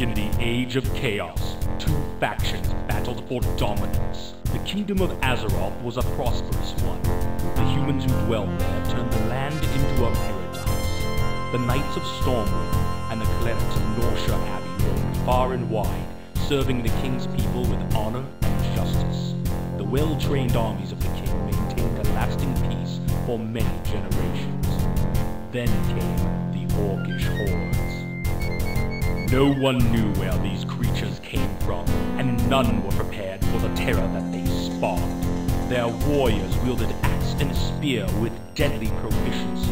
In the Age of Chaos, two factions battled for dominance. The kingdom of Azeroth was a prosperous one. The humans who dwelled there turned the land into a paradise. The Knights of Stormwind and the clerics of Norcia Abbey roamed far and wide, serving the king's people with honor and justice. The well-trained armies of the king maintained a lasting peace for many generations. Then came the Orcish hordes. No one knew where these creatures came from, and none were prepared for the terror that they spawned. Their warriors wielded axe and spear with deadly proficiency,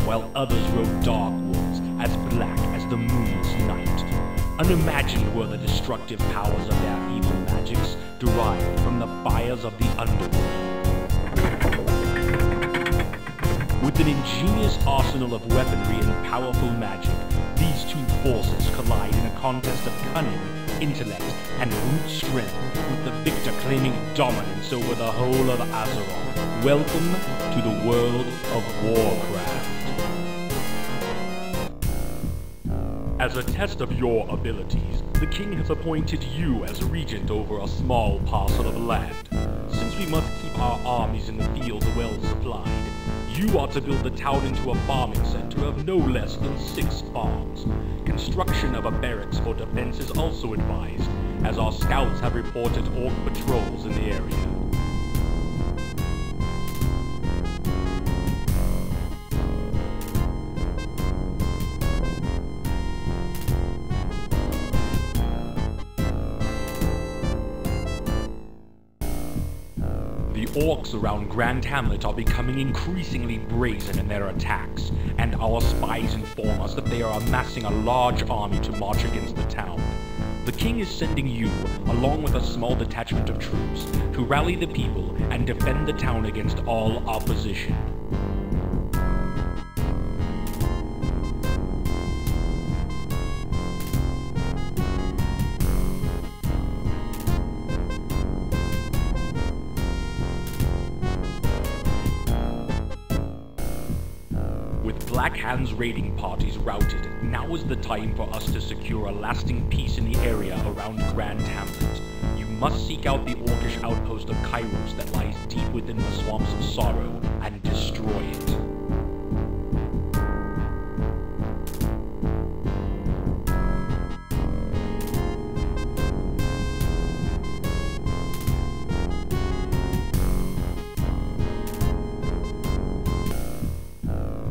while others rode dark wolves as black as the moonless night. Unimagined were the destructive powers of their evil magics, derived from the fires of the underworld. With an ingenious arsenal of weaponry and powerful magic, these two forces collide in a contest of cunning, intellect, and brute strength, with the victor claiming dominance over the whole of Azeroth. Welcome to the world of Warcraft. As a test of your abilities, the king has appointed you as regent over a small parcel of land. Since we must keep our armies in the field well supplied, you are to build the town into a farming center of no less than 6 farms. Construction of a barracks for defense is also advised, as our scouts have reported orc patrols in the area. The orcs around Grand Hamlet are becoming increasingly brazen in their attacks, and our spies inform us that they are amassing a large army to march against the town. The king is sending you, along with a small detachment of troops, to rally the people and defend the town against all opposition. With Black Hand's raiding parties routed, now is the time for us to secure a lasting peace in the area around Grand Hamlet. You must seek out the orcish outpost of Kairos that lies deep within the Swamps of Sorrow and destroy it.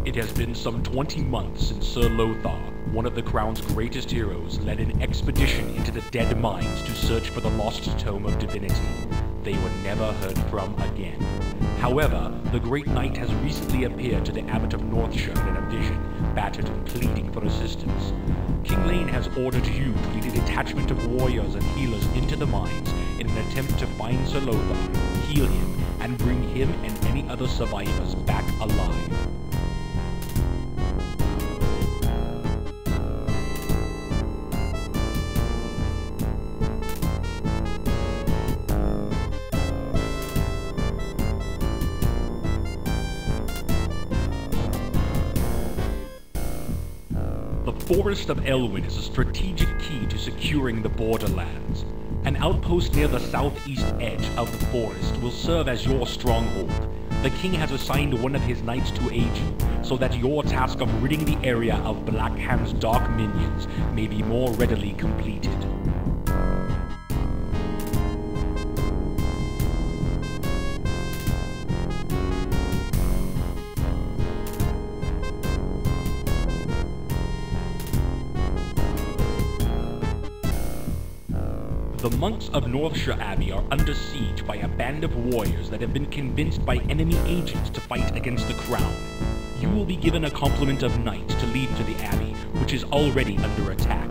It has been some 20 months since Sir Lothar, one of the Crown's greatest heroes, led an expedition into the Dead Mines to search for the lost Tome of Divinity. They were never heard from again. However, the Great Knight has recently appeared to the Abbot of Northshire in a vision, battered and pleading for assistance. King Lane has ordered you to lead a detachment of warriors and healers into the mines in an attempt to find Sir Lothar, heal him, and bring him and any other survivors back alive. The Forest of Elwyn is a strategic key to securing the borderlands. An outpost near the southeast edge of the forest will serve as your stronghold. The king has assigned one of his knights to aid you, so that your task of ridding the area of Black Hand's dark minions may be more readily completed. The monks of Northshire Abbey are under siege by a band of warriors that have been convinced by enemy agents to fight against the crown. You will be given a complement of knights to lead to the abbey, which is already under attack.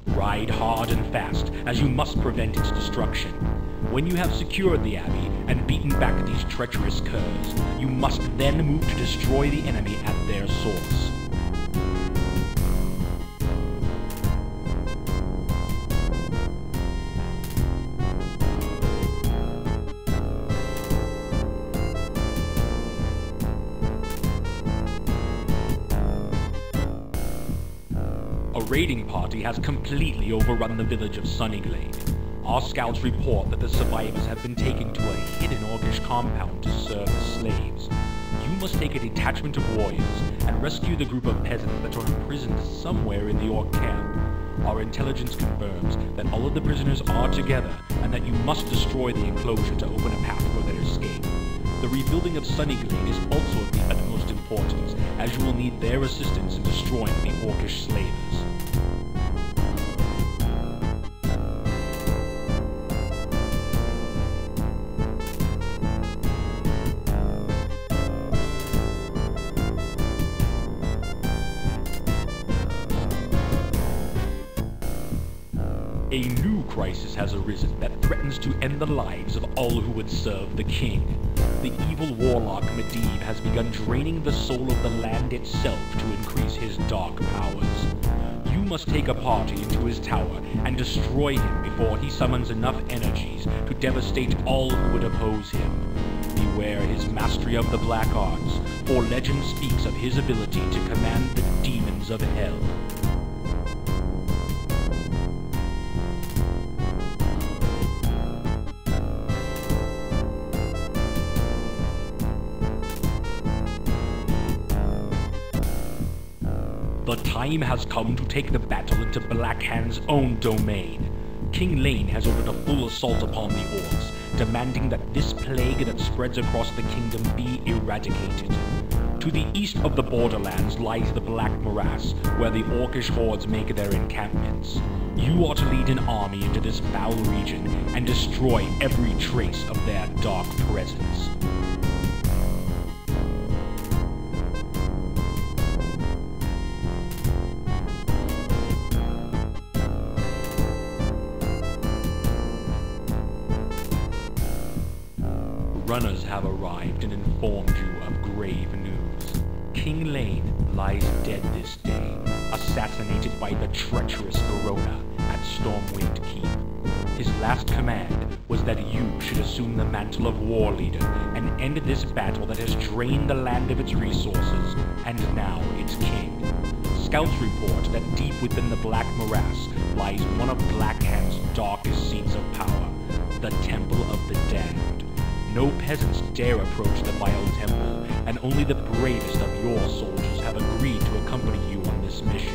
Ride hard and fast, as you must prevent its destruction. When you have secured the abbey and beaten back these treacherous curs, you must then move to destroy the enemy at their source. A raiding party has completely overrun the village of Sunnyglade. Our scouts report that the survivors have been taken to a hidden Orcish compound to serve as slaves. You must take a detachment of warriors and rescue the group of peasants that are imprisoned somewhere in the Orc camp. Our intelligence confirms that all of the prisoners are together and that you must destroy the enclosure to open a path for their escape. The rebuilding of Sunnyglade is also of the utmost importance, as you will need their assistance in destroying the Orcish slavers. A new crisis has arisen that threatens to end the lives of all who would serve the king. The evil warlock Medivh has begun draining the soul of the land itself to increase his dark powers. You must take a party into his tower and destroy him before he summons enough energies to devastate all who would oppose him. Beware his mastery of the black arts, for legend speaks of his ability to command the demons of hell. The time has come to take the battle into Blackhand's own domain. King Lane has ordered a full assault upon the Orcs, demanding that this plague that spreads across the kingdom be eradicated. To the east of the borderlands lies the Black Morass, where the Orcish hordes make their encampments. You are to lead an army into this foul region and destroy every trace of their dark presence. Runners have arrived and informed you of grave news. King Lane lies dead this day, assassinated by the treacherous Verona at Stormwind Keep. His last command was that you should assume the mantle of war leader and end this battle that has drained the land of its resources, and now its king. Scouts report that deep within the Black Morass lies one of Blackhand's darkest seats of power, the Temple of the Damned. No peasants dare approach the vile temple, and only the bravest of your soldiers have agreed to accompany you on this mission.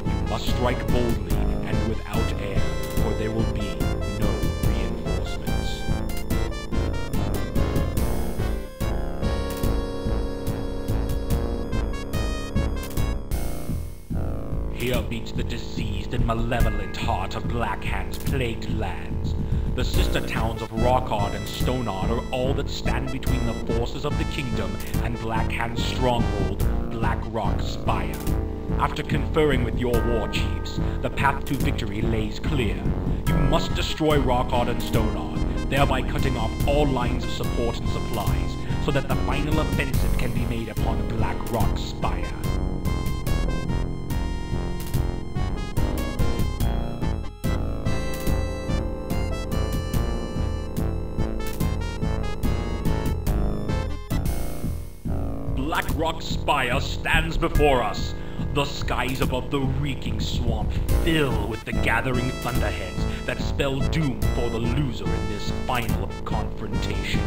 You must strike boldly and without air, or there will be no reinforcements. Here beats the diseased and malevolent heart of Blackhand's plagued lands. The sister towns of Rockard and Stoneard are all that stand between the forces of the kingdom and Blackhand's stronghold, Blackrock Spire. After conferring with your war chiefs, the path to victory lays clear. You must destroy Rockard and Stoneard, thereby cutting off all lines of support and supplies, so that the final offensive can be made upon Blackrock Spire. Blackrock Spire stands before us. The skies above the reeking swamp fill with the gathering thunderheads that spell doom for the loser in this final confrontation.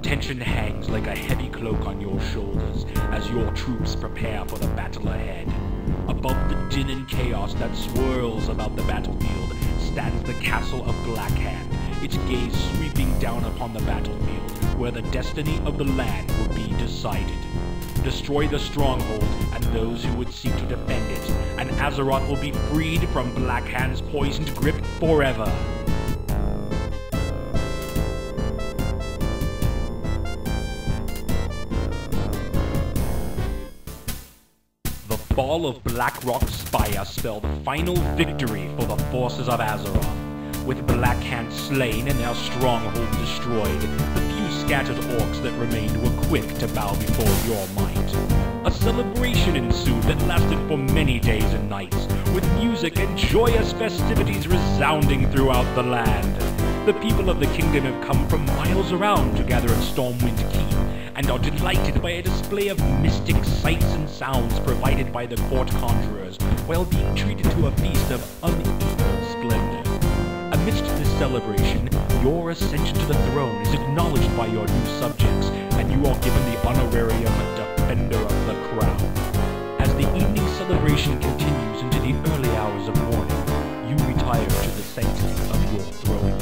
Tension hangs like a heavy cloak on your shoulders as your troops prepare for the battle ahead. Above the din and chaos that swirls about the battlefield stands the castle of Blackhand, its gaze sweeping down upon the battlefield where the destiny of the land will be decided. Destroy the stronghold and those who would seek to defend it, and Azeroth will be freed from Blackhand's poisoned grip forever. The fall of Blackrock Spire spelled final victory for the forces of Azeroth. With Blackhand slain and their stronghold destroyed, the few scattered orcs that remained were quick to bow before your might. A celebration ensued that lasted for many days and nights, with music and joyous festivities resounding throughout the land. The people of the kingdom have come from miles around to gather at Stormwind Keep, and are delighted by a display of mystic sights and sounds provided by the court conjurers, while being treated to a feast of unequaled splendor. Amidst this celebration, your ascension to the throne is acknowledged by your new subjects, and you are given the honorarium of Defender of the Crown. As the evening celebration continues into the early hours of morning, you retire to the sanctity of your throne room.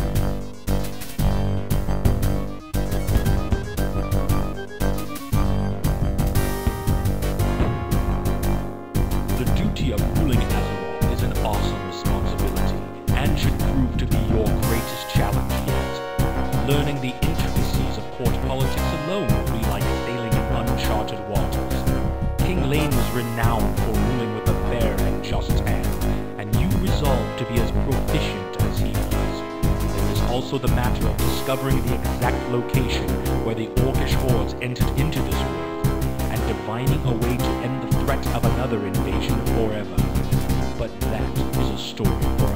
The duty of ruling Azeroth is an awesome responsibility, and should prove to be your greatest challenge yet. Learning the intricacies of court politics alone will be like sailing in uncharted waters. King Lane was renowned for ruling with a fair and just hand, and you resolved to be as proficient as he was. There is also the matter of discovering the exact location where the Orcish hordes entered into this world, and divining a way to end the threat of another invasion forever. But that is a story for